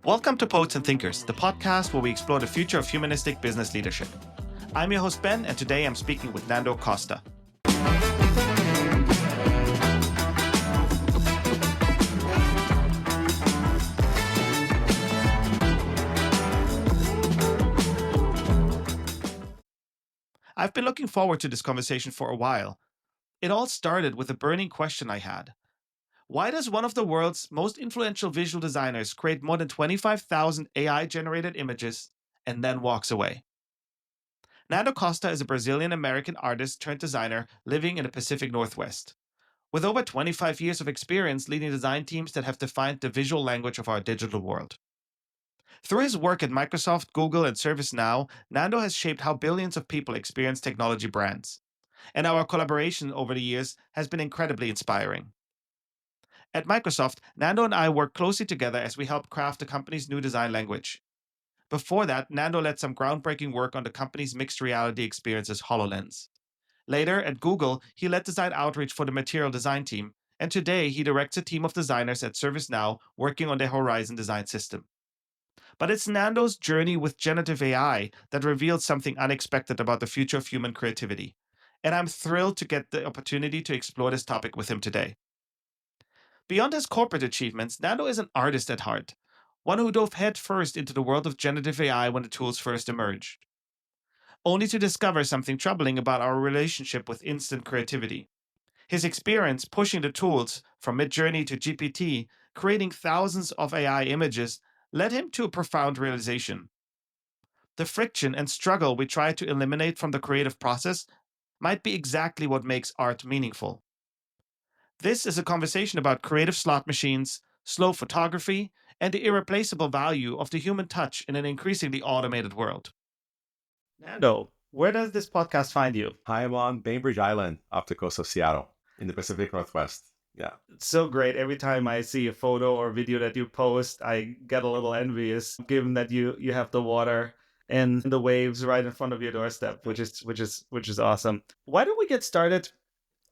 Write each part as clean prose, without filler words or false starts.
Welcome to Poets and Thinkers, the podcast where we explore the future of humanistic business leadership. I'm your host, Ben, and today I'm speaking with Nando Costa. I've been looking forward to this conversation for a while. It all started with a burning question I had. Why does one of the world's most influential visual designers create more than 25,000 AI-generated images and then walks away? Nando Costa is a Brazilian-American artist turned designer living in the Pacific Northwest. With over 25 years of experience leading design teams that have defined the visual language of our digital world. Through his work at Microsoft, Google, and ServiceNow, Nando has shaped how billions of people experience technology brands. And our collaboration over the years has been incredibly inspiring. At Microsoft, Nando and I worked closely together as we helped craft the company's new design language. Before that, Nando led some groundbreaking work on the company's mixed reality experiences HoloLens. Later, at Google, he led design outreach for the material design team, and today he directs a team of designers at ServiceNow working on their Horizon design system. But it's Nando's journey with generative AI that revealed something unexpected about the future of human creativity. And I'm thrilled to get the opportunity to explore this topic with him today. Beyond his corporate achievements, Nando is an artist at heart, one who dove headfirst into the world of generative AI when the tools first emerged, only to discover something troubling about our relationship with instant creativity. His experience pushing the tools from Midjourney to GPT, creating thousands of AI images, led him to a profound realization. The friction and struggle we try to eliminate from the creative process might be exactly what makes art meaningful. This is a conversation about creative slot machines, slow photography, and the irreplaceable value of the human touch in an increasingly automated world. Nando, where does this podcast find you? I am on Bainbridge Island off the coast of Seattle in the Pacific Northwest. Yeah. It's so great. Every time I see a photo or video that you post, I get a little envious, given that you have the water and the waves right in front of your doorstep, which is awesome. Why don't we get started?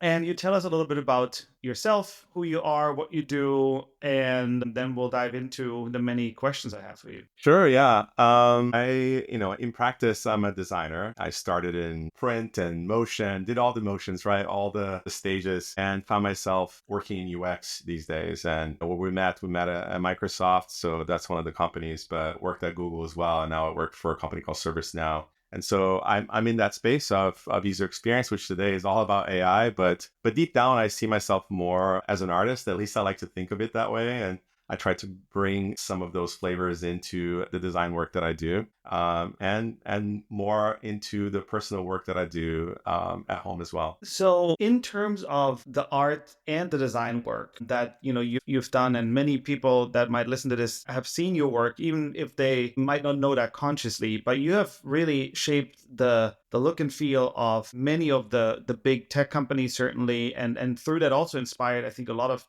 And you tell us a little bit about yourself, who you are, what you do, and then we'll dive into the many questions I have for you. Sure, yeah. In practice, I'm a designer. I started in print and motion, did all the motions, right? All the stages, and found myself working in UX these days. And where we met at Microsoft. So that's one of the companies, but worked at Google as well. And now I work for a company called ServiceNow. And so I'm in that space of user experience, which today is all about AI. But deep down, I see myself more as an artist. At least I like to think of it that way. And I try to bring some of those flavors into the design work that I do, and more into the personal work that I do at home as well. So, in terms of the art and the design work that you've done, and many people that might listen to this have seen your work, even if they might not know that consciously, but you have really shaped the look and feel of many of the big tech companies, certainly, and through that also inspired, I think, a lot of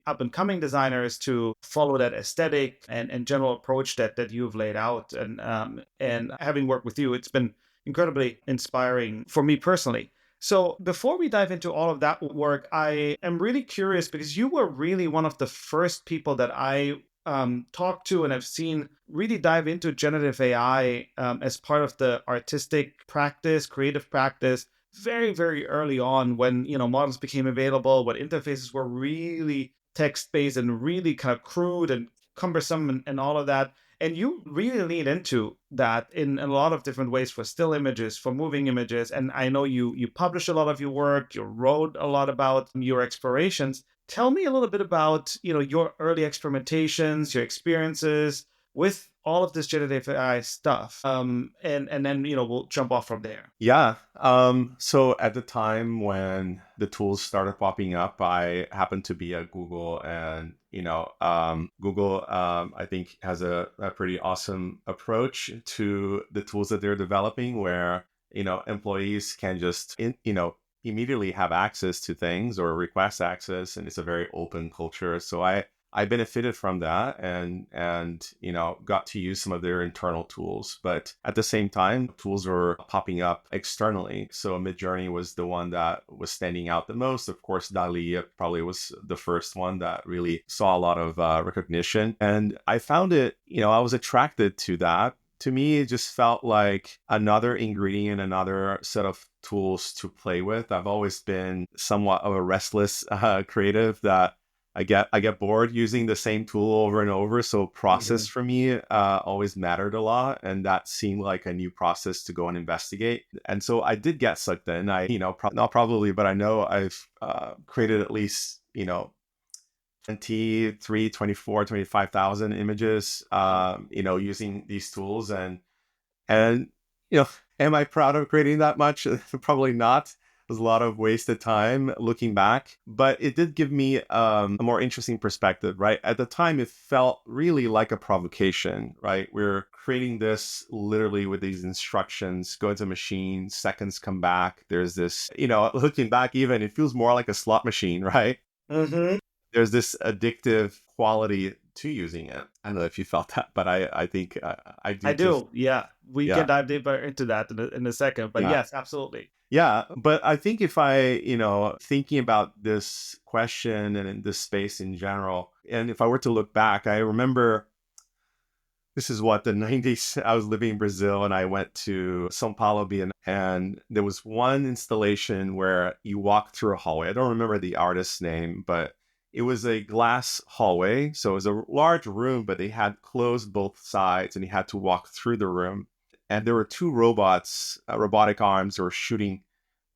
up and coming designers to follow that aesthetic and general approach that you've laid out. And having worked with you, it's been incredibly inspiring for me personally. So before we dive into all of that work, I am really curious because you were really one of the first people that I talked to and have seen really dive into generative AI as part of the artistic practice, creative practice, very, very early on when, models became available, when interfaces were really text-based and really kind of crude and cumbersome and all of that. And you really lean into that in a lot of different ways for still images, for moving images. And I know you publish a lot of your work, you wrote a lot about your explorations. Tell me a little bit about, your early experimentations, your experiences with all of this generative AI stuff. And then, we'll jump off from there. Yeah. So at the time when the tools started popping up, I happened to be at Google, and Google, I think, has a pretty awesome approach to the tools that they're developing, where employees can just immediately have access to things or request access, and it's a very open culture. So I I benefited from that and got to use some of their internal tools. But at the same time, tools were popping up externally. So Midjourney was the one that was standing out the most. Of course, Dali probably was the first one that really saw a lot of recognition. And I found it, I was attracted to that. To me, it just felt like another ingredient, another set of tools to play with. I've always been somewhat of a restless creative that I get bored using the same tool over and over. So process Mhm. for me always mattered a lot, and that seemed like a new process to go and investigate. And so I did get sucked in. Not probably, but I know I've created at least 23, 24, 25,000 images, Wow. using these tools. And, you know, am I proud of creating that much? Probably not. There's a lot of wasted time looking back, but it did give me a more interesting perspective, right? At the time, it felt really like a provocation, right? We're creating this literally with these instructions, go into a machine, seconds come back. There's this, looking back even, it feels more like a slot machine, right? Hmm. There's this addictive quality to using it. I don't know if you felt that, but I think I I do just, do. Yeah. We can yeah. dive deeper into that in a second. But Yeah. yes, absolutely. Yeah. But I think if thinking about this question and in this space in general, and if I were to look back, I remember this is what the 90s. I was living in Brazil and I went to São Paulo, Biennale, and there was one installation where you walk through a hallway. I don't remember the artist's name, but it was a glass hallway. So it was a large room, but they had closed both sides and you had to walk through the room. And there were two robots, robotic arms, that were shooting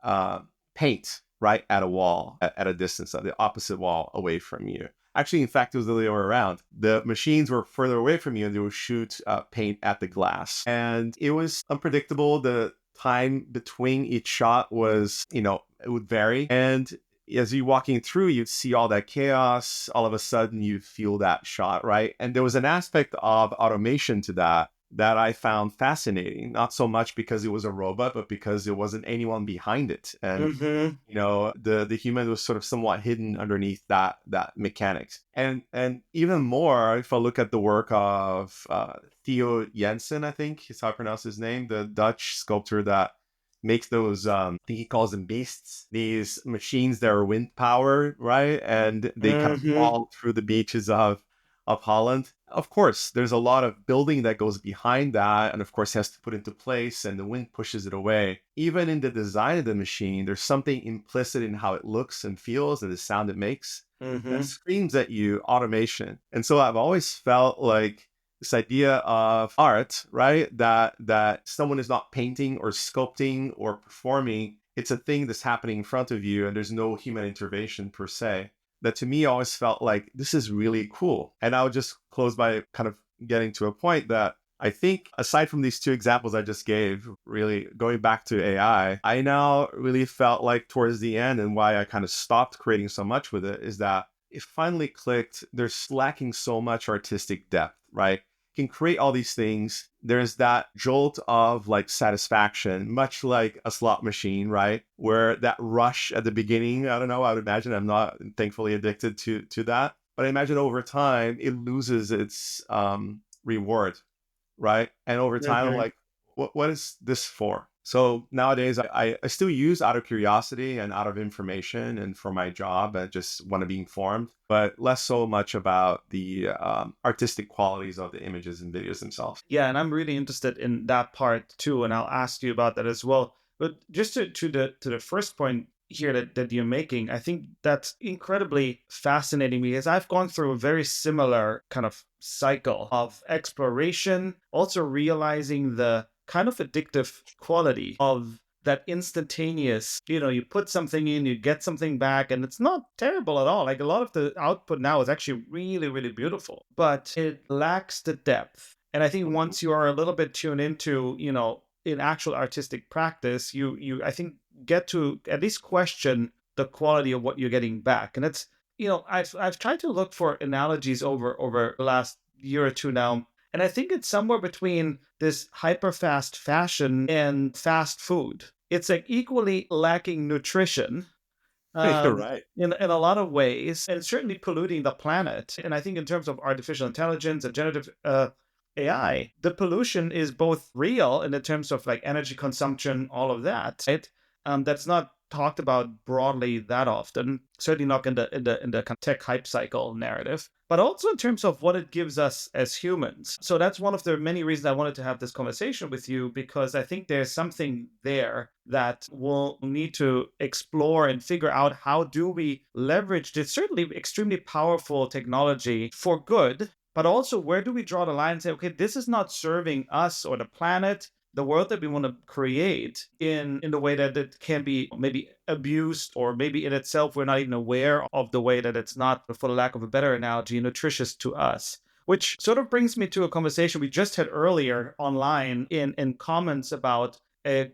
uh, paint right at a wall at a distance, at the opposite wall away from you. Actually, in fact, it was the other way around. The machines were further away from you and they would shoot paint at the glass. And it was unpredictable. The time between each shot was, it would vary. And as you're walking through, you'd see all that chaos. All of a sudden, you feel that shot, right? And there was an aspect of automation to that I found fascinating, not so much because it was a robot, but because there wasn't anyone behind it. And Hmm. the human was sort of somewhat hidden underneath that mechanics. And even more, if I look at the work of Theo Jensen, I think is how I pronounce his name, the Dutch sculptor that makes those I think he calls them beasts, these machines that are wind powered, right? And they kind of Hmm. fall through the beaches of Holland. Of course, there's a lot of building that goes behind that, and of course has to put into place, and the wind pushes it away. Even in the design of the machine, there's something implicit in how it looks and feels and the sound it makes that Hmm. screams at you automation. And so I've always felt like this idea of art, right? That someone is not painting or sculpting or performing. It's a thing that's happening in front of you, and there's no human intervention per se. That to me always felt like this is really cool. And I would just close by kind of getting to a point that I think aside from these two examples I just gave, really going back to AI, I now really felt like towards the end, and why I kind of stopped creating so much with it, is that it finally clicked. There's lacking so much artistic depth, right? You can create all these things. There's that jolt of like satisfaction, much like a slot machine, right? Where that rush at the beginning, I don't know, I would imagine I'm not thankfully addicted to that. But I imagine over time it loses its reward, right? And over time, I'm Hmm. like, what is this for? So nowadays, I still use out of curiosity and out of information and for my job. I just want to be informed, but less so much about the artistic qualities of the images and videos themselves. Yeah, and I'm really interested in that part too, and I'll ask you about that as well. But just to the first point here that you're making, I think that's incredibly fascinating because I've gone through a very similar kind of cycle of exploration, also realizing the kind of addictive quality of that instantaneous, you put something in, you get something back, and it's not terrible at all. Like a lot of the output now is actually really, really beautiful, but it lacks the depth. And I think Mhm. once you are a little bit tuned into, in actual artistic practice, I think get to at least question the quality of what you're getting back. And it's, I've tried to look for analogies over the last year or two now. And I think it's somewhere between this hyper fast fashion and fast food. It's like equally lacking nutrition, You're right. in a lot of ways, and certainly polluting the planet. And I think in terms of artificial intelligence and generative AI, the pollution is both real in the terms of like energy consumption, all of that, right? That's not talked about broadly that often. Certainly not in the kind of tech hype cycle narrative, but also in terms of what it gives us as humans. So that's one of the many reasons I wanted to have this conversation with you, because I think there's something there that we'll need to explore and figure out how do we leverage this certainly extremely powerful technology for good, but also where do we draw the line and say, okay, this is not serving us or the planet, the world that we want to create in the way that it can be maybe abused, or maybe in itself we're not even aware of the way that it's not, for the lack of a better analogy, nutritious to us. Which sort of brings me to a conversation we just had earlier online in comments about a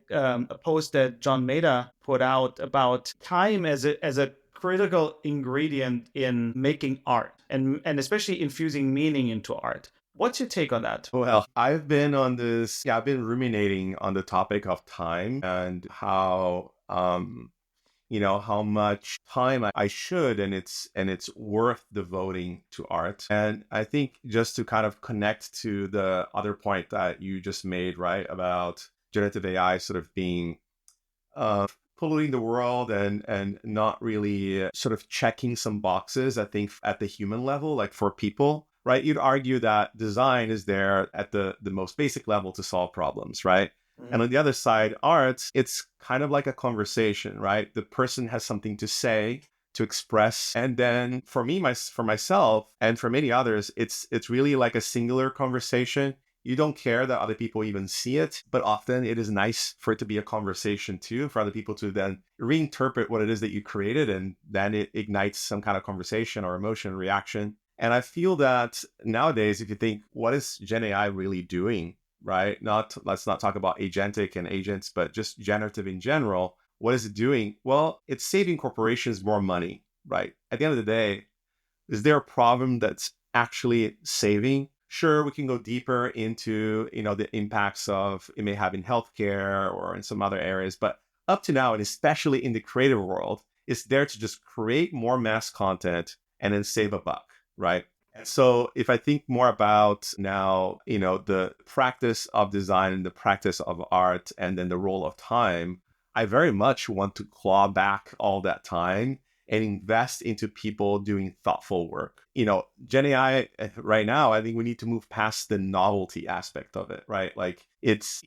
post that John Maeda put out about time as a critical ingredient in making art, and especially infusing meaning into art. What's your take on that? Well, I've been ruminating on the topic of time and how, how much time I should and it's worth devoting to art. And I think just to kind of connect to the other point that you just made, right, about generative AI sort of being uh, polluting the world and not really sort of checking some boxes. I think at the human level, like for people, right? You'd argue that design is there at the most basic level to solve problems, right? And on the other side, art, it's kind of like a conversation, right? The person has something to say, to express, and then for myself, and for many others, it's really like a singular conversation. You don't care that other people even see it, but often it is nice for it to be a conversation too, for other people to then reinterpret what it is that you created, and then it ignites some kind of conversation or emotion reaction. And I feel that nowadays, if you think, what is Gen AI really doing, right? Let's not talk about agentic and agents, but just generative in general. What is it doing? Well, it's saving corporations more money, right? At the end of the day, is there a problem that's actually saving? Sure, we can go deeper into, the impacts of it may have in healthcare or in some other areas, but up to now, and especially in the creative world, it's there to just create more mass content and then save a buck, right? And so if I think more about now, the practice of design and the practice of art and then the role of time, I very much want to claw back all that time and invest into people doing thoughtful work. Gen AI right now, I think we need to move past the novelty aspect of it, right? Like it's,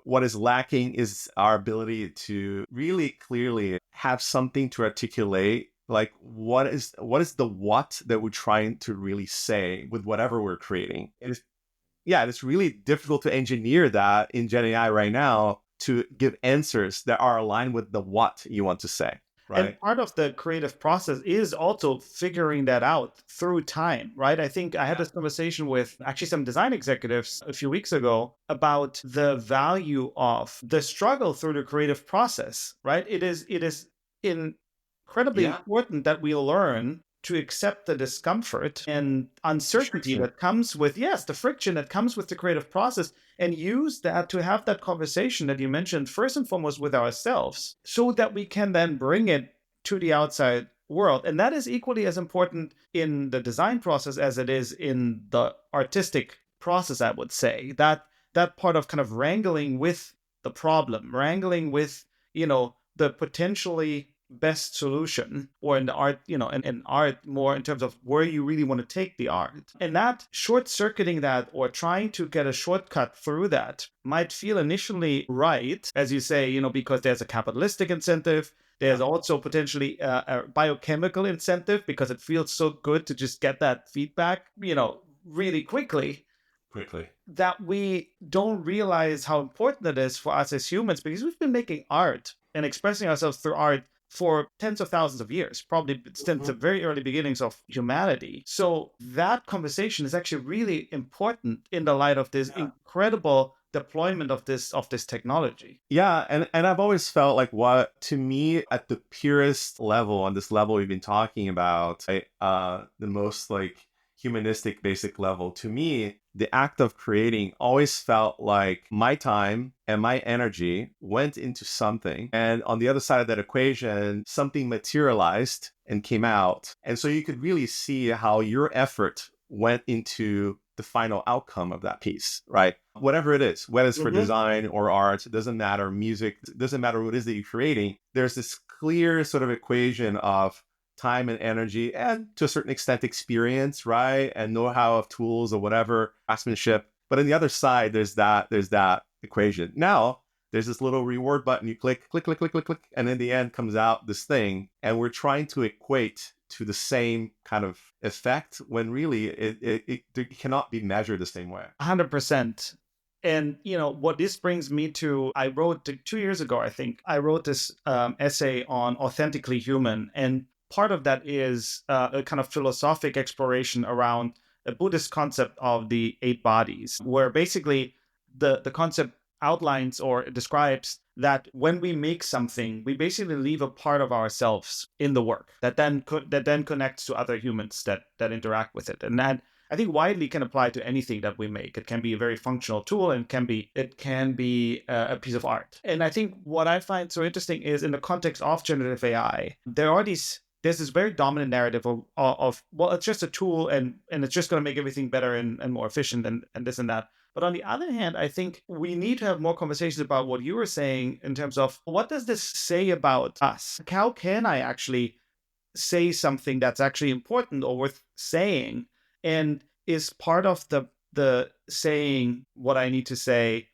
what is lacking is our ability to really clearly have something to articulate, like what is the what that we're trying to really say with whatever we're creating. It's really difficult to engineer that in Gen AI right now to give answers that are aligned with the what you want to say. And Right. part of the creative process is also figuring that out through time, right? I think I had this conversation with actually some design executives a few weeks ago about the value of the struggle through the creative process, right? It is incredibly Yeah. important that we learn to accept the discomfort and uncertainty Friction. that comes with, yes, the friction that comes with the creative process, and use that to have that conversation that you mentioned first and foremost with ourselves, so that we can then bring it to the outside world. And that is equally as important in the design process as it is in the artistic process, I would say. That part of kind of wrangling with the problem, wrangling with, the potentially best solution, or in the art, in art more in terms of where you really want to take the art. And that short circuiting that, or trying to get a shortcut through that, might feel initially right, as you say, because there's a capitalistic incentive. There's also potentially a biochemical incentive, because it feels so good to just get that feedback, really quickly, Quickly. that we don't realize how important it is for us as humans, because we've been making art and expressing ourselves through art for tens of thousands of years, probably since the very early beginnings of humanity. So that conversation is actually really important in the light of this incredible deployment of this technology. Yeah, and I've always felt like, what to me at the purest level, on this level we've been talking about, right, the most like humanistic basic level, to me the act of creating always felt like my time and my energy went into something. And on the other side of that equation, something materialized and came out. And so you could really see how your effort went into the final outcome of that piece, right? Whatever it is, whether it's for design or art, it doesn't matter, music, it doesn't matter what it is that you're creating. There's this clear sort of equation of time and energy and to a certain extent experience, right? And know-how of tools or whatever, craftsmanship. But on the other side, there's that equation. Now there's this little reward button. You click, click, click, click, click, click, and in the end comes out this thing. And we're trying to equate to the same kind of effect when really it cannot be measured the same way. 100%. And, what this brings me to, I wrote 2 years ago, I think, I wrote this essay on authentically human. And part of that is a kind of philosophic exploration around a Buddhist concept of the 8 bodies, where basically the concept outlines or describes that when we make something, we basically leave a part of ourselves in the work that then connects to other humans that interact with it. And that, I think, widely can apply to anything that we make. It can be a very functional tool, and it can be a piece of art. And I think what I find so interesting is in the context of generative AI, there's this very dominant narrative of well, it's just a tool and it's just going to make everything better and more efficient and this and that. But on the other hand, I think we need to have more conversations about what you were saying in terms of what does this say about us? How can I actually say something that's actually important or worth saying? And is part of the saying what I need to say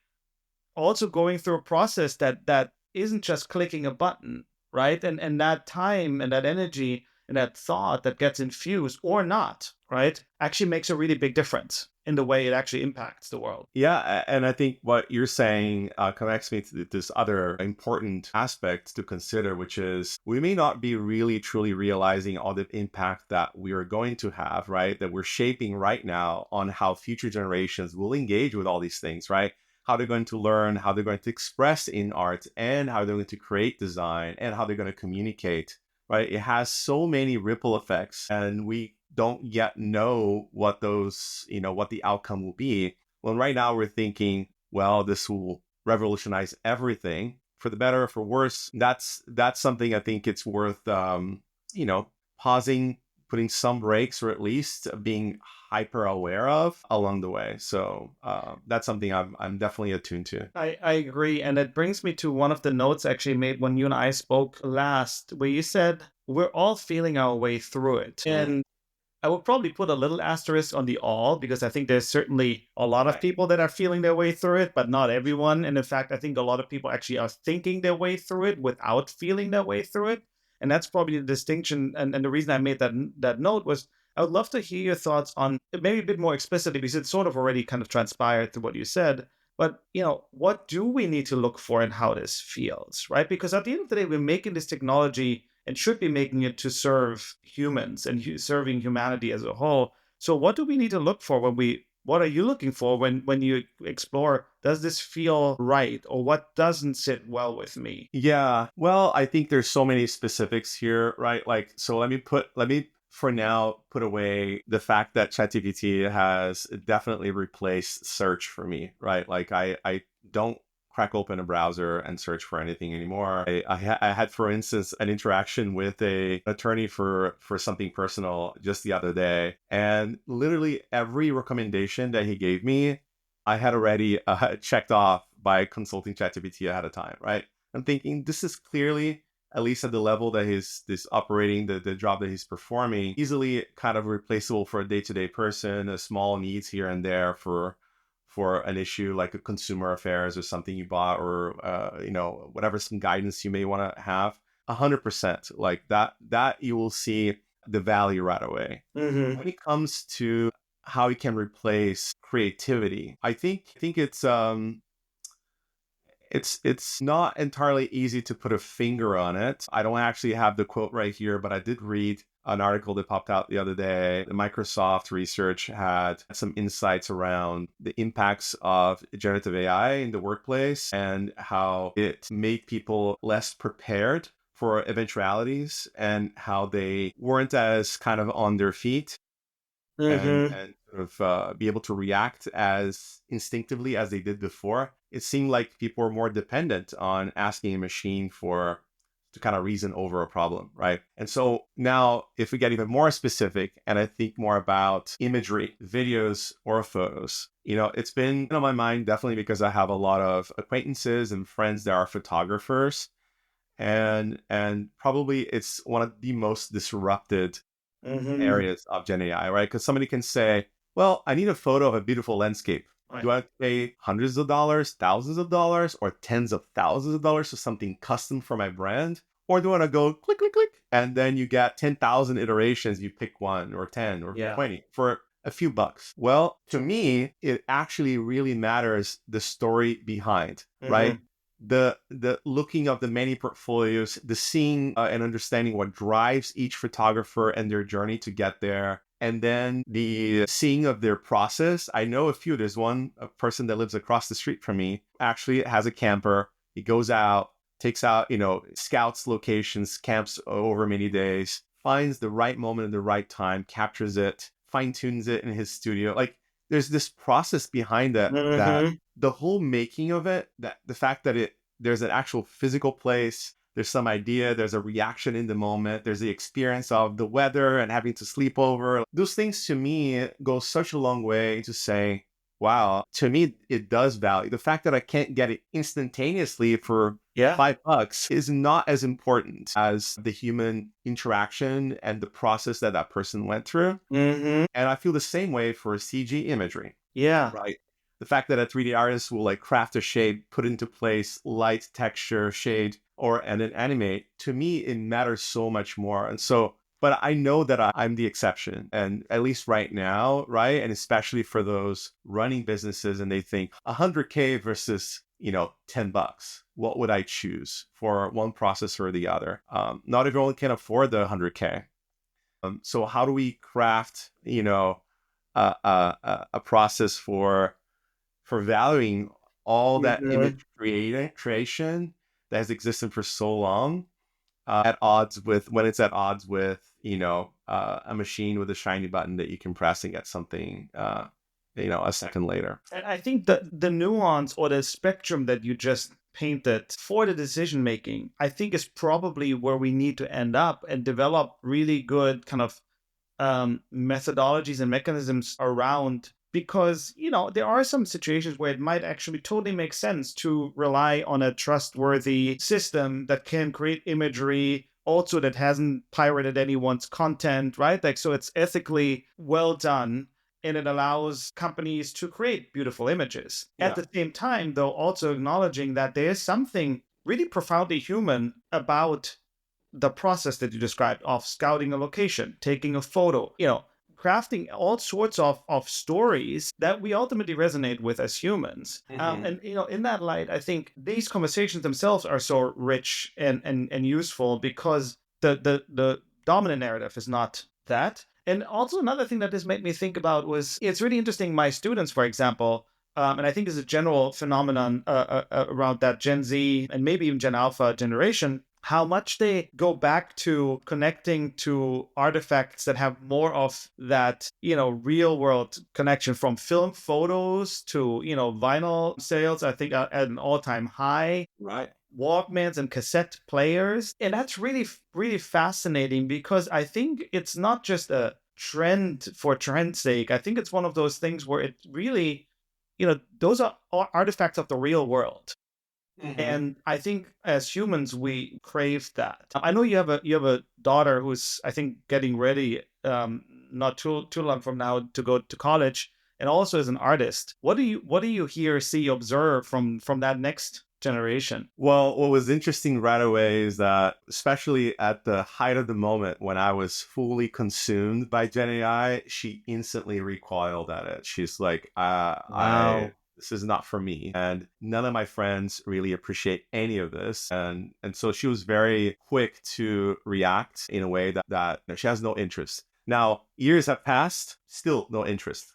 also going through a process that isn't just clicking a button, right? And that time and that energy and that thought that gets infused or not, right, actually makes a really big difference in the way it actually impacts the world. Yeah, and I think what you're saying connects me to this other important aspect to consider, which is we may not be really truly realizing all the impact that we are going to have, right? That we're shaping right now on how future generations will engage with all these things, right? How they're going to learn, how they're going to express in art, and how they're going to create design, and how they're going to communicate, right? It has so many ripple effects, and we don't yet know what those, what the outcome will be. Well, right now we're thinking, well, this will revolutionize everything for the better or for worse. That's something I think it's worth, pausing, putting some brakes, or at least being hyper aware of along the way. So that's something I'm definitely attuned to. I agree. And it brings me to one of the notes actually made when you and I spoke last, where you said, we're all feeling our way through it. And I would probably put a little asterisk on the all, because I think there's certainly a lot of people that are feeling their way through it, but not everyone. And in fact, I think a lot of people actually are thinking their way through it without feeling their way through it. And that's probably the distinction. And the reason I made that note was I would love to hear your thoughts on maybe a bit more explicitly, because it's sort of already kind of transpired through what you said. But, what do we need to look for in how this feels, right? Because at the end of the day, we're making this technology and should be making it to serve humans and serving humanity as a whole. So what do we need to look for what are you looking for when you explore, does this feel right, or what doesn't sit well with me? Yeah, well, I think there's so many specifics here, right? Like, so let me for now put away the fact that ChatGPT has definitely replaced search for me, right? Like I don't crack open a browser and search for anything anymore. I had, for instance, an interaction with an attorney for something personal just the other day, and literally every recommendation that he gave me, I had already checked off by consulting ChatGPT ahead of time, right? I'm thinking this is clearly, at least at the level that he's this operating, the job that he's performing, easily kind of replaceable for a day-to-day person, a small needs here and there for an issue like a consumer affairs or something you bought, or whatever, some guidance you may want to have. 100%, like that you will see the value right away. When it comes to how it can replace creativity, I think it's not entirely easy to put a finger on it. I don't actually have the quote right here, but I did read an article that popped out the other day. The Microsoft research had some insights around the impacts of generative AI in the workplace and how it made people less prepared for eventualities and how they weren't as kind of on their feet and be able to react as instinctively as they did before, it seemed like people were more dependent on asking a machine to kind of reason over a problem, right? And so now, if we get even more specific, and I think more about imagery, videos, or photos, it's been on my mind definitely because I have a lot of acquaintances and friends that are photographers, and probably it's one of the most disrupted Mm-hmm. areas of Gen AI, right? Because somebody can say, well, I need a photo of a beautiful landscape. Right. Do I pay hundreds of dollars, thousands of dollars, or tens of thousands of dollars for something custom for my brand? Or do I want to go click, click, click, and then you get 10,000 iterations, you pick one or 10 or Yeah. 20 for a few bucks? Well, to me, it actually really matters the story behind, right? Mm-hmm. The looking of the many portfolios, the seeing and understanding what drives each photographer and their journey to get there, and then the seeing of their process. I know a few. There's a person that lives across the street from me, actually has a camper. He goes out, takes out, scouts locations, camps over many days, finds the right moment at the right time, captures it, fine tunes it in his studio. Like, there's this process behind that Mm-hmm. the whole making of it, that the fact that there's an actual physical place, there's some idea, there's a reaction in the moment, there's the experience of the weather and having to sleep over. Those things to me go such a long way to say, wow, to me, it does value. The fact that I can't get it instantaneously for Yeah. $5 is not as important as the human interaction and the process that that person went through. Mm-hmm. And I feel the same way for CG imagery, Yeah. right? The fact that a 3D artist will like craft a shape, put into place light, texture, shade, and then animate, to me, it matters so much more. And so, but I know that I'm the exception. And at least right now, right? And especially for those running businesses and they think 100K versus, $10. What would I choose for one process or the other? Not everyone can afford the 100K. So how do we craft, a process for valuing all that Mm-hmm. image creation that has existed for so long, at odds with when it's at odds with a machine with a shiny button that you can press and get something a second later. And I think that the nuance or the spectrum that you just painted for the decision making, I think is probably where we need to end up and develop really good kind of methodologies and mechanisms around, because there are some situations where it might actually totally make sense to rely on a trustworthy system that can create imagery also that hasn't pirated anyone's content, right? Like, so it's ethically well done and it allows companies to create beautiful images. At Yeah. the same time, though, also acknowledging that there is something really profoundly human about the process that you described of scouting a location, taking a photo, crafting all sorts of stories that we ultimately resonate with as humans. Mm-hmm. And in that light, I think these conversations themselves are so rich and useful because the dominant narrative is not that. And also another thing that this made me think about was it's really interesting. My students, for example, and I think is a general phenomenon around that Gen Z and maybe even Gen Alpha generation, how much they go back to connecting to artifacts that have more of that, real world connection, from film photos to, vinyl sales, I think at an all time high. Right. Walkmans and cassette players. And that's really, really fascinating because I think it's not just a trend for trend's sake. I think it's one of those things where it really, those are artifacts of the real world. Mm-hmm. And I think as humans, we crave that. I know you have a daughter who's, I think, getting ready not too long from now to go to college, and also as an artist. What do you hear, see, observe from that next generation? Well, what was interesting right away is that, especially at the height of the moment when I was fully consumed by Gen AI, she instantly recoiled at it. She's like, Wow. this is not for me. And none of my friends really appreciate any of this. And so she was very quick to react in a way that she has no interest. Now, years have passed, still no interest,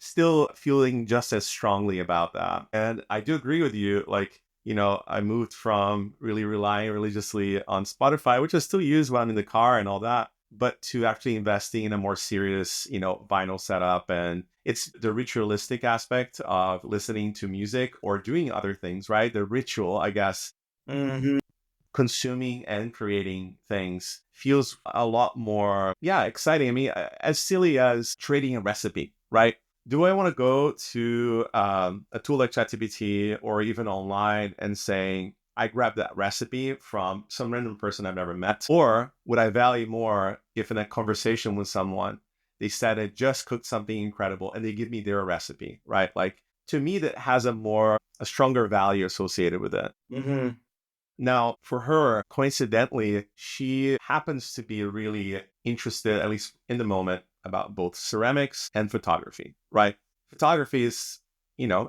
still feeling just as strongly about that. And I do agree with you. Like, I moved from really relying religiously on Spotify, which I still use when I'm in the car and all that, but to actually investing in a more serious, vinyl setup. And it's the ritualistic aspect of listening to music or doing other things, right? The ritual, I guess, Mm-hmm. consuming and creating things feels a lot more, exciting. I mean, as silly as trading a recipe, right? Do I want to go to a tool like ChatGPT or even online and saying, I grabbed that recipe from some random person I've never met? Or would I value more if in a conversation with someone, they said I just cooked something incredible and they give me their recipe, right? Like, to me, that has a stronger value associated with it. Mm-hmm. Now, for her, coincidentally, she happens to be really interested, at least in the moment, about both ceramics and photography, right? Photography is,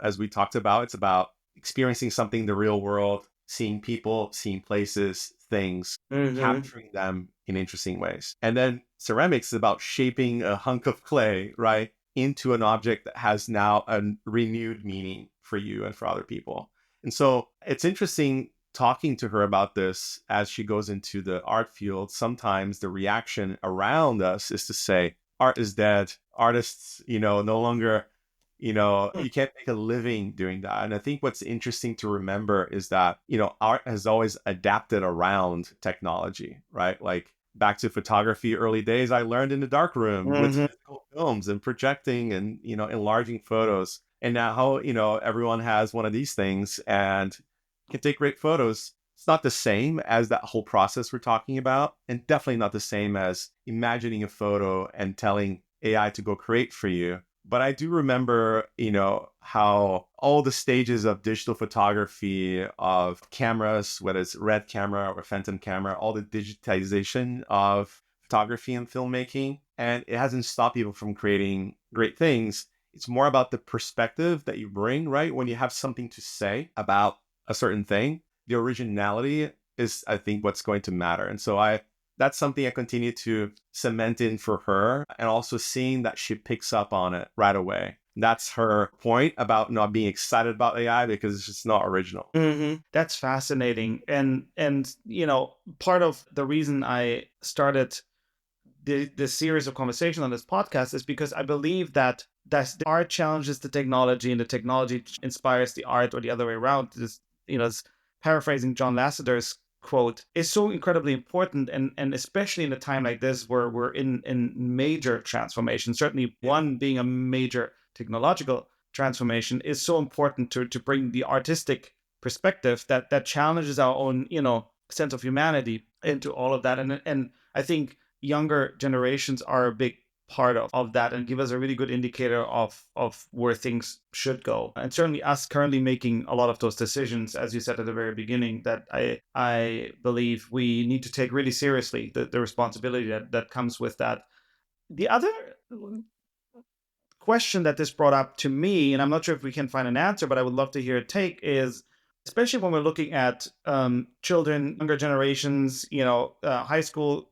as we talked about, it's about experiencing something in the real world, seeing people, seeing places, things, Mm-hmm. capturing them in interesting ways. And then ceramics is about shaping a hunk of clay, right, into an object that has now a renewed meaning for you and for other people. And so it's interesting talking to her about this as she goes into the art field. Sometimes the reaction around us is to say, art is dead. Artists, no longer, you can't make a living doing that. And I think what's interesting to remember is that, art has always adapted around technology, right? Like back to photography early days, I learned in the dark room with Mm-hmm. physical films and projecting and, enlarging photos. And now, everyone has one of these things and can take great photos. It's not the same as that whole process we're talking about, and definitely not the same as imagining a photo and telling AI to go create for you. But I do remember, how all the stages of digital photography, of cameras, whether it's red camera or phantom camera, all the digitization of photography and filmmaking, and it hasn't stopped people from creating great things. It's more about the perspective that you bring, right? When you have something to say about a certain thing, the originality is, I think, what's going to matter. And so that's something I continue to cement in for her, and also seeing that she picks up on it right away. That's her point about not being excited about AI because it's just not original. Mm-hmm. That's fascinating. And part of the reason I started this series of conversations on this podcast is because I believe that the art challenges the technology and the technology inspires the art, or the other way around. This, paraphrasing John Lasseter's quote, is so incredibly important, and especially in a time like this where we're in major transformation. Certainly, one being a major technological transformation is so important to bring the artistic perspective that challenges our own sense of humanity into all of that, and I think younger generations are a big part of that, and give us a really good indicator of where things should go. And certainly us currently making a lot of those decisions, as you said at the very beginning, that I believe we need to take really seriously the responsibility that comes with that. The other question that this brought up to me, and I'm not sure if we can find an answer, but I would love to hear a take, is especially when we're looking at children, younger generations, high school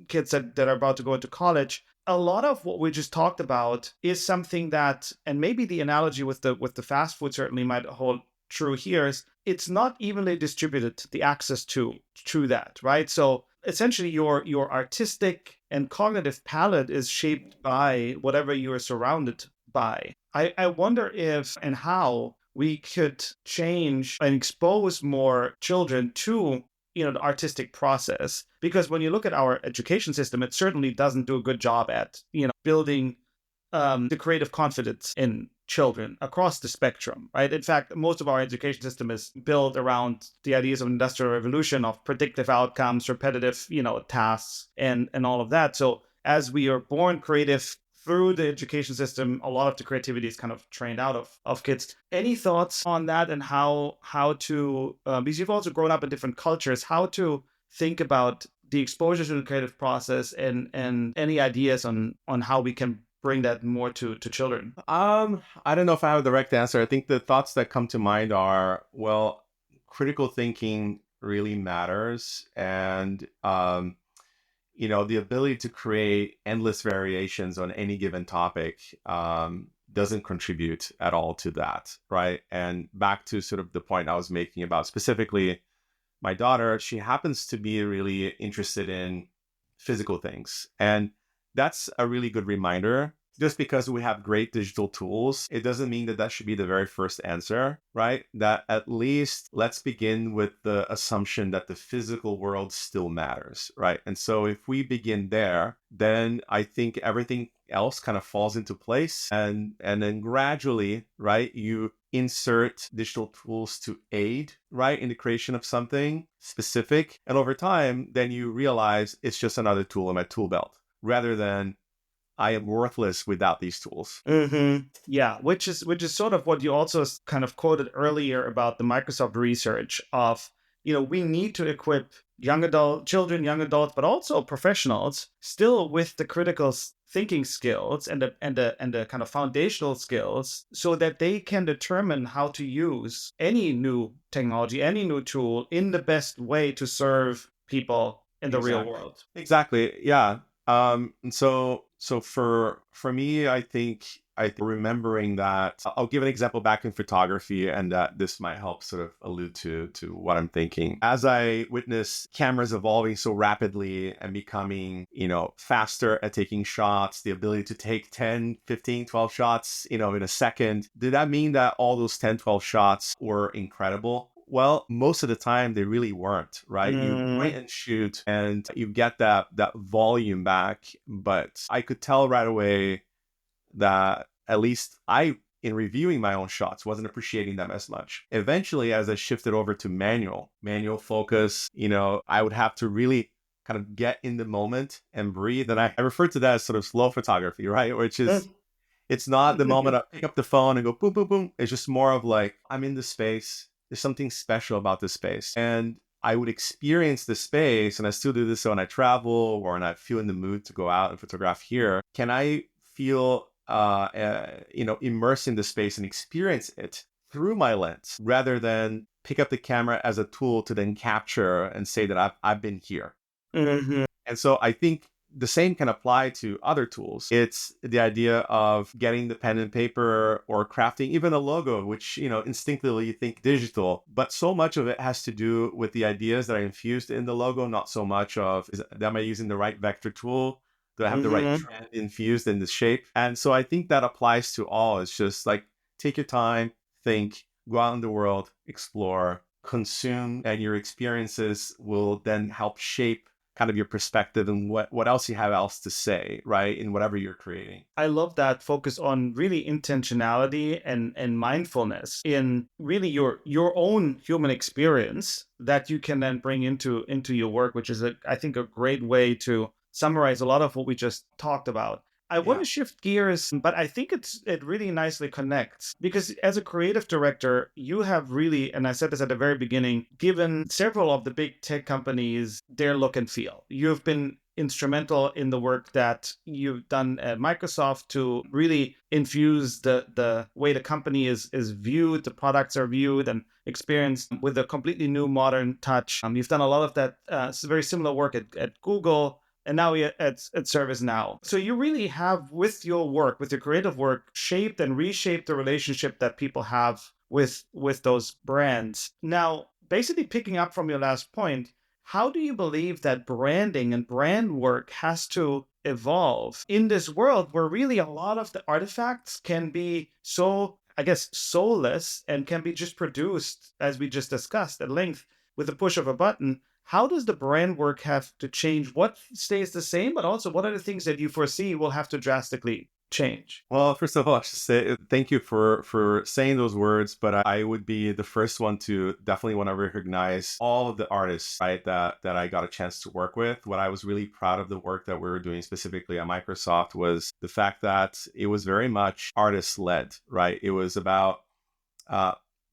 kids that are about to go into college. A lot of what we just talked about is something that, and maybe the analogy with the fast food certainly might hold true here, is it's not evenly distributed, the access to that, right? So essentially your artistic and cognitive palette is shaped by whatever you are surrounded by. I wonder if and how we could change and expose more children to the artistic process, because when you look at our education system, it certainly doesn't do a good job at building the creative confidence in children across the spectrum, right? In fact, most of our education system is built around the ideas of industrial revolution, of predictive outcomes, repetitive, tasks, and all of that. So as we are born creative through the education system, a lot of the creativity is kind of trained out of kids. Any thoughts on that, and how to, because you've also grown up in different cultures, how to think about the exposure to the creative process, and any ideas on how we can bring that more to children? I don't know if I have a direct answer. I think the thoughts that come to mind are, well, critical thinking really matters. And, the ability to create endless variations on any given topic doesn't contribute at all to that, right? And back to sort of the point I was making about specifically my daughter, she happens to be really interested in physical things. And that's a really good reminder. Just because we have great digital tools, it doesn't mean that that should be the very first answer, right? That at least let's begin with the assumption that the physical world still matters, right? And so if we begin there, then I think everything else kind of falls into place. And then gradually, right, you insert digital tools to aid, right, in the creation of something specific. And over time, then you realize it's just another tool in my tool belt rather than I am worthless without these tools. Yeah, which is sort of what you also kind of quoted earlier about the Microsoft research of, we need to equip children, young adults, but also professionals still with the critical thinking skills and the kind of foundational skills so that they can determine how to use any new technology, any new tool in the best way to serve people in the real world. Exactly. Yeah. And so for me, I think remembering that I'll give an example back in photography, and that this might help sort of allude to what I'm thinking. As I witness cameras evolving so rapidly and becoming, faster at taking shots, the ability to take 10, 15, 12 shots, in a second, did that mean that all those 10, 12 shots were incredible? Well, most of the time they really weren't, right? You point and shoot and you get that volume back. But I could tell right away that at least I, in reviewing my own shots, wasn't appreciating them as much. Eventually, as I shifted over to manual focus, I would have to really kind of get in the moment and breathe. And I refer to that as sort of slow photography, right? Which is, it's not the moment I pick up the phone and go boom, boom, boom. It's just more of like, I'm in the space. There's something special about this space. And I would experience the space, and I still do this when I travel or when I feel in the mood to go out and photograph here. Can I feel, immersed in the space and experience it through my lens rather than pick up the camera as a tool to then capture and say that I've been here. And so I think the same can apply to other tools. It's the idea of getting the pen and paper or crafting even a logo, which, instinctively you think digital, but so much of it has to do with the ideas that are infused in the logo, not so much of, am I using the right vector tool? Do I have the right trend infused in the shape? And so I think that applies to all. It's just like, take your time, think, go out in the world, explore, consume, and your experiences will then help shape kind of your perspective and what else you have else to say, right, in whatever you're creating. I love that focus on really intentionality and mindfulness in really your own human experience that you can then bring into your work, which is, I think, a great way to summarize a lot of what we just talked about. I want to shift gears, but I think it really nicely connects because as a creative director, you have really, and I said this at the very beginning, given several of the big tech companies their look and feel. You've been instrumental in the work that you've done at Microsoft to really infuse the way the company is viewed, the products are viewed and experienced with a completely new modern touch. You've done a lot of that very similar work at Google, and now at ServiceNow. So you really have, with your work, with your creative work, shaped and reshaped the relationship that people have with those brands. Now, basically picking up from your last point, how do you believe that branding and brand work has to evolve in this world where really a lot of the artifacts can be so, I guess, soulless and can be just produced, as we just discussed at length, with the push of a button? How does the brand work have to change? What stays the same, but also what are the things that you foresee will have to drastically change? Well, first of all, I should say thank you for saying those words, but I would be the first one to definitely want to recognize all of the artists, right, that I got a chance to work with. What I was really proud of the work that we were doing specifically at Microsoft was the fact that it was very much artist-led, right? It was about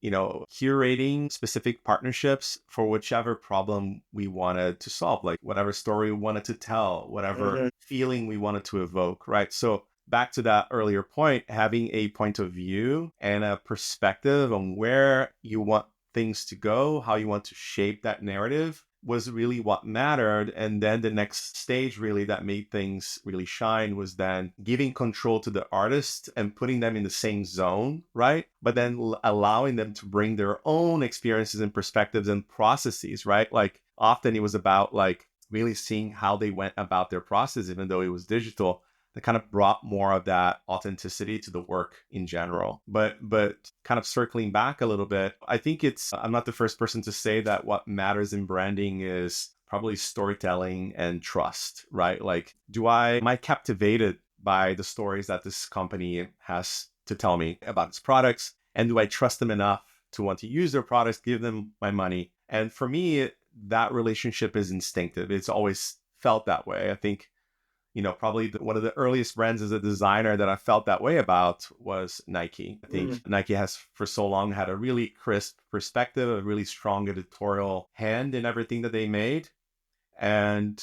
curating specific partnerships for whichever problem we wanted to solve, like whatever story we wanted to tell, whatever feeling we wanted to evoke, right? So back to that earlier point, having a point of view and a perspective on where you want things to go, how you want to shape that narrative was really what mattered. And then the next stage really that made things really shine was then giving control to the artist and putting them in the same zone, right? But then allowing them to bring their own experiences and perspectives and processes, right? Like often it was about like really seeing how they went about their process, even though it was digital, that kind of brought more of that authenticity to the work in general. But kind of circling back a little bit, I think I'm not the first person to say that what matters in branding is probably storytelling and trust, right? Like, am I captivated by the stories that this company has to tell me about its products? And do I trust them enough to want to use their products, give them my money? And for me, that relationship is instinctive. It's always felt that way. I think, probably one of the earliest brands as a designer that I felt that way about was Nike. I think Nike has for so long had a really crisp perspective, a really strong editorial hand in everything that they made. And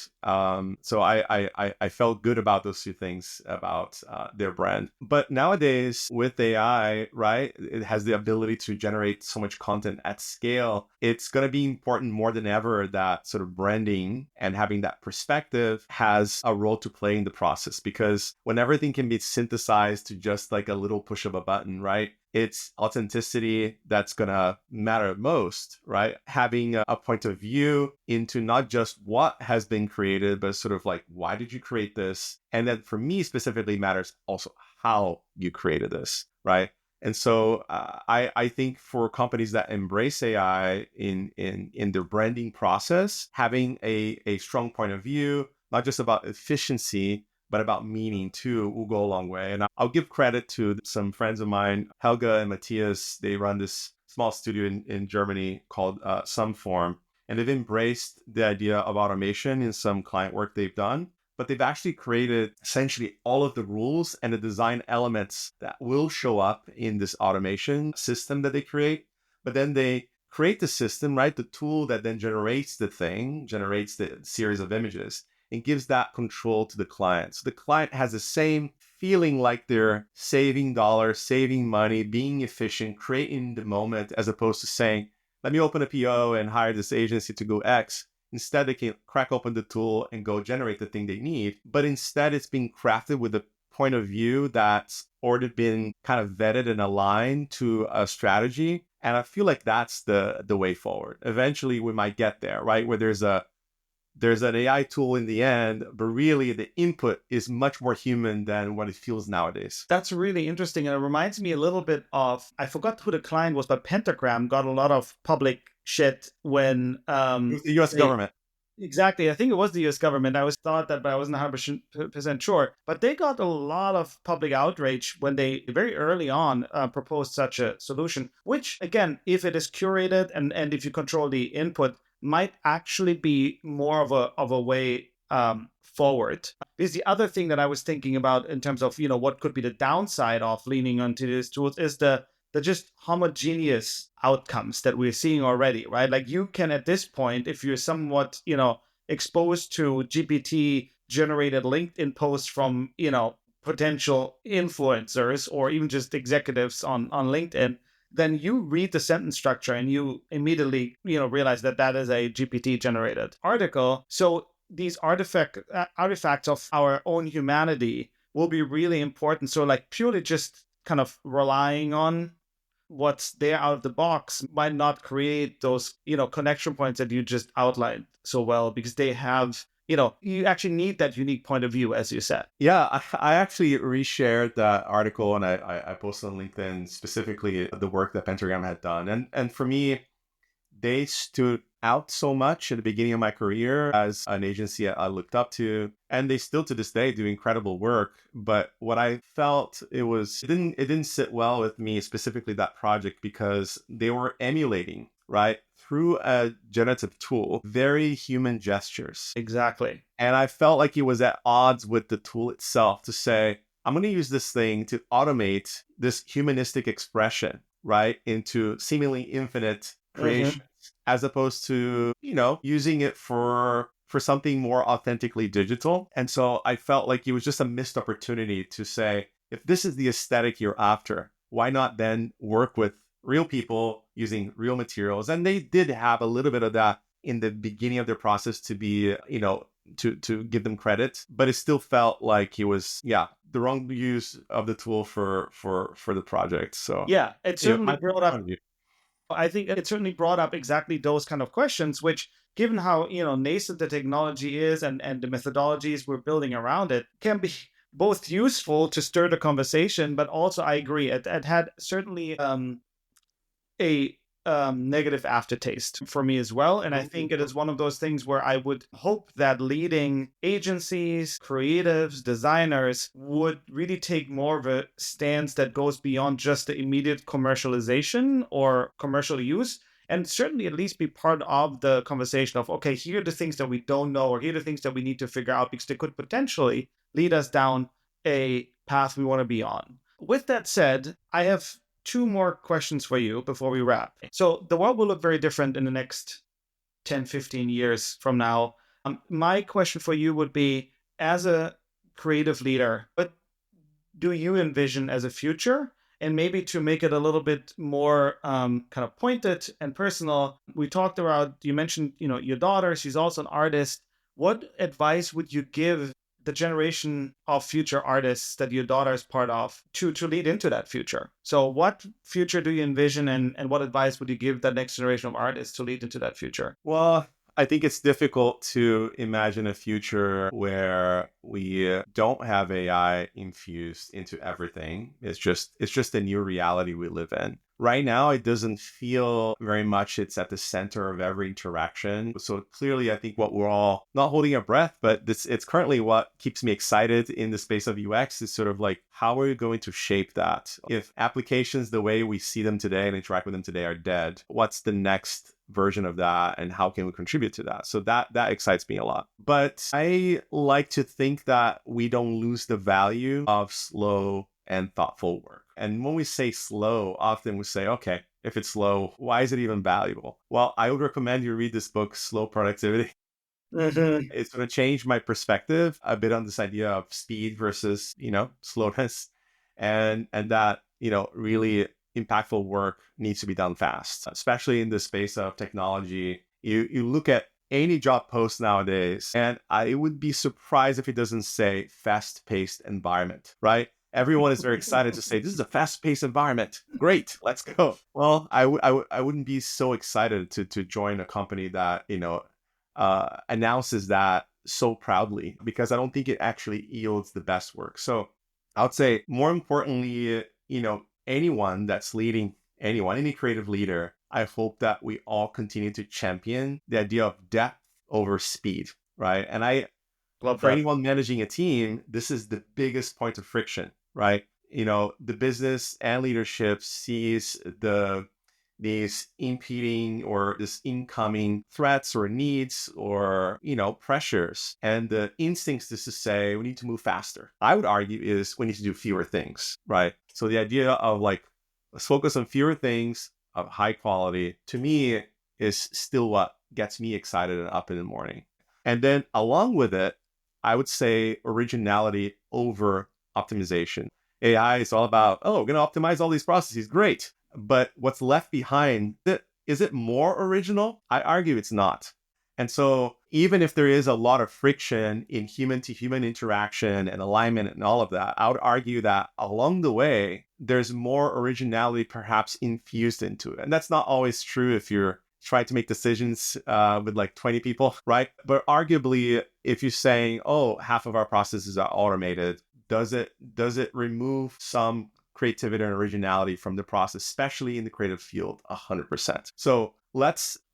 so I felt good about those two things about their brand. But nowadays with AI, right, it has the ability to generate so much content at scale. It's going to be important more than ever that sort of branding and having that perspective has a role to play in the process, because when everything can be synthesized to just like a little push of a button, right? It's authenticity that's going to matter most, right? Having a point of view into not just what has been created, but sort of like, why did you create this? And then for me specifically matters also how you created this, right? And so I think for companies that embrace AI in their branding process, having a strong point of view, not just about efficiency, but about meaning too, will go a long way. And I'll give credit to some friends of mine, Helga and Matthias. They run this small studio in Germany called Someform, and they've embraced the idea of automation in some client work they've done. But they've actually created essentially all of the rules and the design elements that will show up in this automation system that they create. But then they create the system, right? The tool that then generates the series of images, and gives that control to the client. So the client has the same feeling like they're saving dollars, saving money, being efficient, creating the moment, as opposed to saying, let me open a PO and hire this agency to go X. Instead, they can crack open the tool and go generate the thing they need. But instead, it's being crafted with a point of view that's already been kind of vetted and aligned to a strategy. And I feel like that's the way forward. Eventually, we might get there, right? Where there's an AI tool in the end, but really the input is much more human than what it feels nowadays. That's really interesting. And it reminds me a little bit of, I forgot who the client was, but Pentagram got a lot of public shit when... It was the US government. Exactly. I think it was the US government. I always thought that, but I wasn't 100% sure. But they got a lot of public outrage when they very early on proposed such a solution, which, again, if it is curated and if you control the input, might actually be more of a way forward. Because the other thing that I was thinking about in terms of, what could be the downside of leaning onto these tools is the just homogeneous outcomes that we're seeing already, right? Like you can, at this point, if you're somewhat, exposed to GPT generated LinkedIn posts from, potential influencers or even just executives on LinkedIn, then you read the sentence structure and you immediately, realize that that is a GPT generated article. So these artifacts of our own humanity will be really important. So like purely just kind of relying on what's there out of the box might not create those, connection points that you just outlined so well, because they have, you actually need that unique point of view, as you said. Yeah, I actually reshared that article and I posted on LinkedIn specifically the work that Pentagram had done. And for me, they stood out so much at the beginning of my career as an agency I looked up to, and they still to this day do incredible work. But what I felt it didn't sit well with me, specifically that project, because they were emulating, right, through a generative tool, very human gestures. Exactly. And I felt like it was at odds with the tool itself to say, I'm going to use this thing to automate this humanistic expression, right, into seemingly infinite creations, as opposed to, using it for something more authentically digital. And so I felt like it was just a missed opportunity to say, if this is the aesthetic you're after, why not then work with real people using real materials? And they did have a little bit of that in the beginning of their process to be, to give them credit, but it still felt like it was, the wrong use of the tool for the project. So it certainly brought up. I think it certainly brought up exactly those kind of questions, which given how, nascent the technology is and the methodologies we're building around it, can be both useful to stir the conversation, but also I agree it had certainly a negative aftertaste for me as well. And I think it is one of those things where I would hope that leading agencies, creatives, designers would really take more of a stance that goes beyond just the immediate commercialization or commercial use. And certainly at least be part of the conversation of, okay, here are the things that we don't know, or here are the things that we need to figure out, because they could potentially lead us down a path we want to be on. With that said, I have two more questions for you before we wrap. So the world will look very different in the next 10, 15 years from now. My question for you would be, as a creative leader, what do you envision as a future? And maybe to make it a little bit more kind of pointed and personal, we talked about, you mentioned, your daughter, she's also an artist. What advice would you give the generation of future artists that your daughter is part of to lead into that future? So what future do you envision, and what advice would you give that next generation of artists to lead into that future? Well, I think it's difficult to imagine a future where we don't have AI infused into everything. It's just a new reality we live in. Right now, it doesn't feel very much it's at the center of every interaction. So clearly, I think what we're all not holding our breath, but it's currently what keeps me excited in the space of UX is sort of like, how are we going to shape that? If applications, the way we see them today and interact with them today are dead, what's the next version of that, and how can we contribute to that? So that excites me a lot. But I like to think that we don't lose the value of slow and thoughtful work. And when we say slow, often we say, okay, if it's slow, why is it even valuable? Well, I would recommend you read this book, Slow Productivity. It's going to change my perspective a bit on this idea of speed versus, slowness, and that, really impactful work needs to be done fast, especially in the space of technology. You look at any job post nowadays, and I would be surprised if it doesn't say fast-paced environment, right? Everyone is very excited to say, this is a fast-paced environment. Great, let's go. Well, I wouldn't be so excited to join a company that, announces that so proudly, because I don't think it actually yields the best work. So I would say, more importantly, anyone that's leading any creative leader, I hope that we all continue to champion the idea of depth over speed, right? And Love for that. anyone managing a team, this is the biggest point of friction, right? The business and leadership sees these impeding or this incoming threats or needs or, pressures. And the instincts is to say, we need to move faster. I would argue is we need to do fewer things, right? So the idea of like, let's focus on fewer things of high quality, to me, is still what gets me excited and up in the morning. And then along with it, I would say originality over optimization. AI is all about, we're going to optimize all these processes. Great. But what's left behind, is it more original? I argue it's not. And so even if there is a lot of friction in human-to-human interaction and alignment and all of that, I would argue that along the way, there's more originality perhaps infused into it. And that's not always true if you're trying to make decisions with like 20 people, right? But arguably, if you're saying, half of our processes are automated, does it remove some creativity and originality from the process, especially in the creative field? 100%. So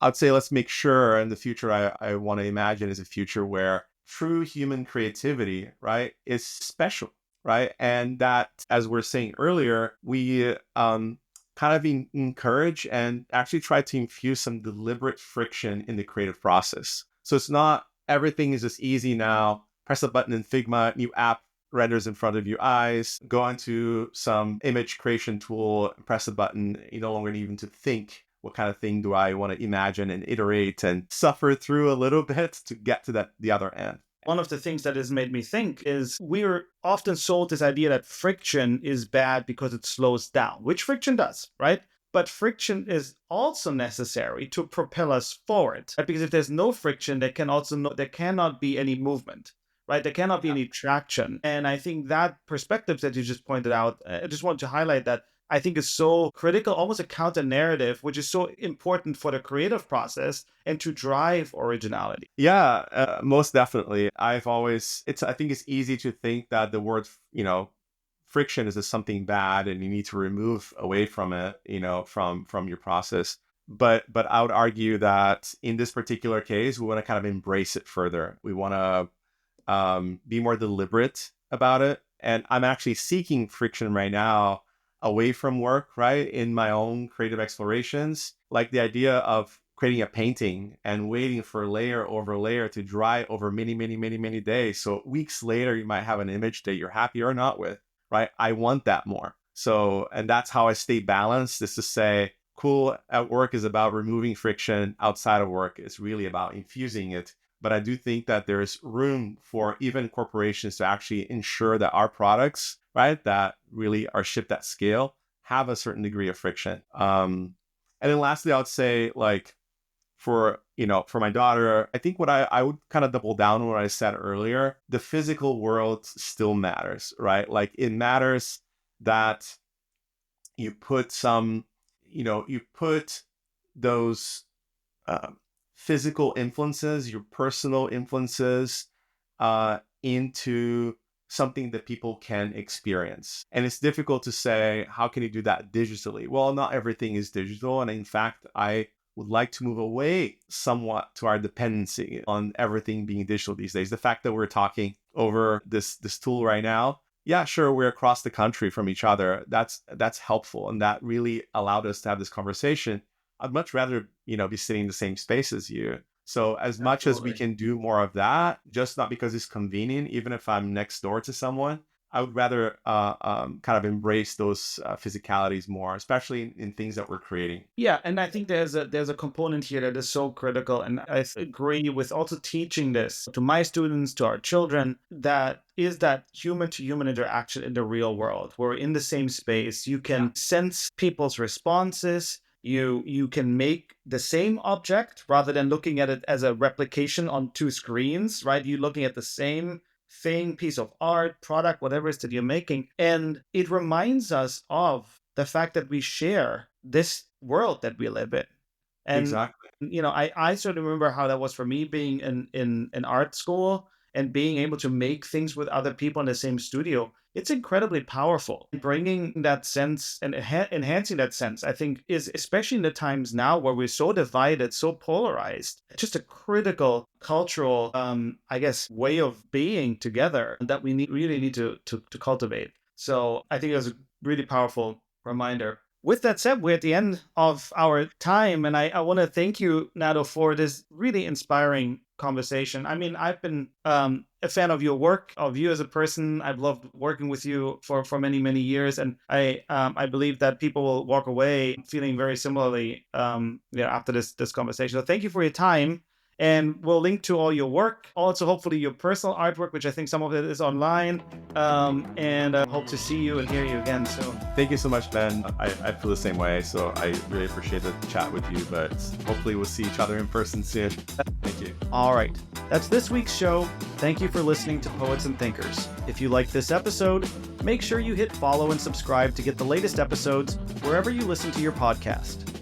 I'd say let's make sure in the future I want to imagine is a future where true human creativity, right, is special, right? And that, as we're saying earlier, we kind of encourage and actually try to infuse some deliberate friction in the creative process. So it's not everything is just easy now. Press a button in Figma, new app renders in front of your eyes, go onto some image creation tool, press a button. You no longer need even to think, what kind of thing do I want to imagine and iterate and suffer through a little bit to get to the other end. One of the things that has made me think is we're often sold this idea that friction is bad because it slows down, which friction does, right? But friction is also necessary to propel us forward, right? Because if there's no friction, there cannot be any movement, right? There cannot be any traction. And I think that perspective that you just pointed out, I just want to highlight that I think is so critical, almost a counter narrative, which is so important for the creative process and to drive originality. Yeah, most definitely. I think it's easy to think that the word, friction is just something bad and you need to remove away from it, from your process. But I would argue that in this particular case, we want to kind of embrace it further. We want to be more deliberate about it. And I'm actually seeking friction right now away from work, right? In my own creative explorations, like the idea of creating a painting and waiting for layer over layer to dry over many, many, many, many days. So weeks later, you might have an image that you're happy or not with, right? I want that more. So, and that's how I stay balanced, is to say, cool, at work is about removing friction. Outside of work is really about infusing it. But I do think that there's room for even corporations to actually ensure that our products, right, that really are shipped at scale, have a certain degree of friction. And then lastly, I would say, like, for my daughter, I think what I would kind of double down on what I said earlier, the physical world still matters, right? Like, it matters that you put those physical influences, your personal influences, into something that people can experience. And it's difficult to say, how can you do that digitally? Well, not everything is digital. And in fact, I would like to move away somewhat to our dependency on everything being digital these days. The fact that we're talking over this tool right now, yeah, sure, we're across the country from each other. That's helpful. And that really allowed us to have this conversation. I'd much rather, be sitting in the same space as you. So as much as we can do more of that, just not because it's convenient, even if I'm next door to someone, I would rather kind of embrace those physicalities more, especially in things that we're creating. Yeah, and I think there's a component here that is so critical, and I agree with also teaching this to my students, to our children, that is that human to human interaction in the real world. We're in the same space. You can sense people's responses. You can make the same object rather than looking at it as a replication on two screens, right? You're looking at the same thing, piece of art, product, whatever it is that you're making. And it reminds us of the fact that we share this world that we live in. And, Exactly. I sort of remember how that was for me being in art school and being able to make things with other people in the same studio. It's incredibly powerful. Bringing that sense and enhancing that sense, I think, is, especially in the times now where we're so divided, so polarized, just a critical cultural, way of being together that we really need to cultivate. So I think it was a really powerful reminder. With that said, we're at the end of our time, and I want to thank you, Nando, for this really inspiring conversation. I mean, I've been a fan of your work, of you as a person. I've loved working with you for many, many years, and I believe that people will walk away feeling very similarly after this conversation. So thank you for your time. And we'll link to all your work, also hopefully your personal artwork, which I think some of it is online. And hope to see you and hear you again soon. Thank you so much, Ben. I feel the same way, so I really appreciate the chat with you, but hopefully we'll see each other in person soon. Thank you. All right. That's this week's show. Thank you for listening to Poets and Thinkers. If you liked this episode, make sure you hit follow and subscribe to get the latest episodes wherever you listen to your podcast.